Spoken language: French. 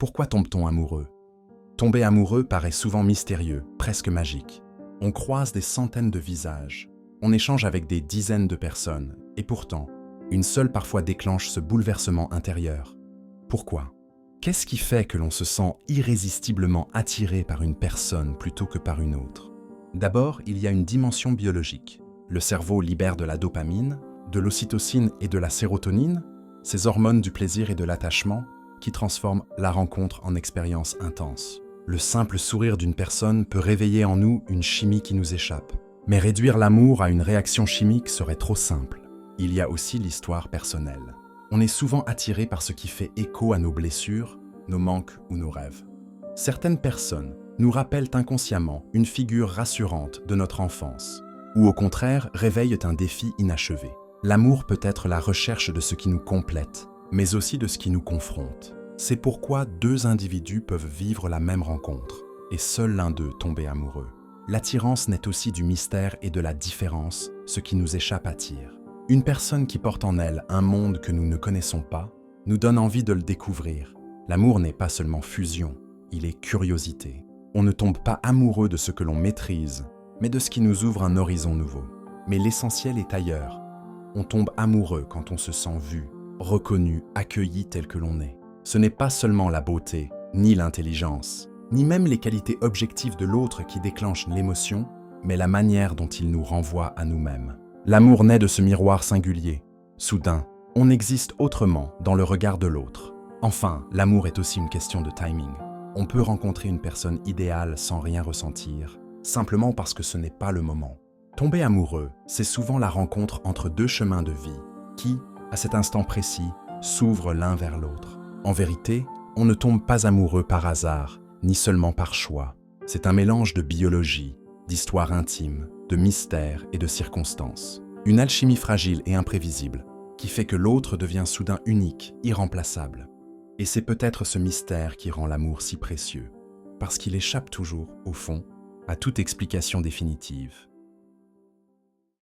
Pourquoi tombe-t-on amoureux? Tomber amoureux paraît souvent mystérieux, presque magique. On croise des centaines de visages, on échange avec des dizaines de personnes, et pourtant, une seule parfois déclenche ce bouleversement intérieur. Pourquoi? Qu'est-ce qui fait que l'on se sent irrésistiblement attiré par une personne plutôt que par une autre? D'abord, il y a une dimension biologique. Le cerveau libère de la dopamine, de l'ocytocine et de la sérotonine, ces hormones du plaisir et de l'attachement, qui transforment la rencontre en expérience intense. Le simple sourire d'une personne peut réveiller en nous une chimie qui nous échappe. Mais réduire l'amour à une réaction chimique serait trop simple. Il y a aussi l'histoire personnelle. On est souvent attiré par ce qui fait écho à nos blessures, nos manques ou nos rêves. Certaines personnes nous rappellent inconsciemment une figure rassurante de notre enfance, ou au contraire réveillent un défi inachevé. L'amour peut être la recherche de ce qui nous complète, mais aussi de ce qui nous confronte. C'est pourquoi deux individus peuvent vivre la même rencontre, et seul l'un d'eux tomber amoureux. L'attirance naît aussi du mystère et de la différence, ce qui nous échappe attire. Une personne qui porte en elle un monde que nous ne connaissons pas, nous donne envie de le découvrir. L'amour n'est pas seulement fusion, il est curiosité. On ne tombe pas amoureux de ce que l'on maîtrise, mais de ce qui nous ouvre un horizon nouveau. Mais l'essentiel est ailleurs. On tombe amoureux quand on se sent vu, reconnu, accueilli tel que l'on est. Ce n'est pas seulement la beauté, ni l'intelligence, ni même les qualités objectives de l'autre qui déclenchent l'émotion, mais la manière dont il nous renvoie à nous-mêmes. L'amour naît de ce miroir singulier. Soudain, on existe autrement dans le regard de l'autre. Enfin, l'amour est aussi une question de timing. On peut rencontrer une personne idéale sans rien ressentir, simplement parce que ce n'est pas le moment. Tomber amoureux, c'est souvent la rencontre entre deux chemins de vie qui, à cet instant précis, s'ouvrent l'un vers l'autre. En vérité, on ne tombe pas amoureux par hasard, ni seulement par choix. C'est un mélange de biologie, d'histoire intime, de mystère et de circonstances. Une alchimie fragile et imprévisible, qui fait que l'autre devient soudain unique, irremplaçable. Et c'est peut-être ce mystère qui rend l'amour si précieux, parce qu'il échappe toujours, au fond, à toute explication définitive.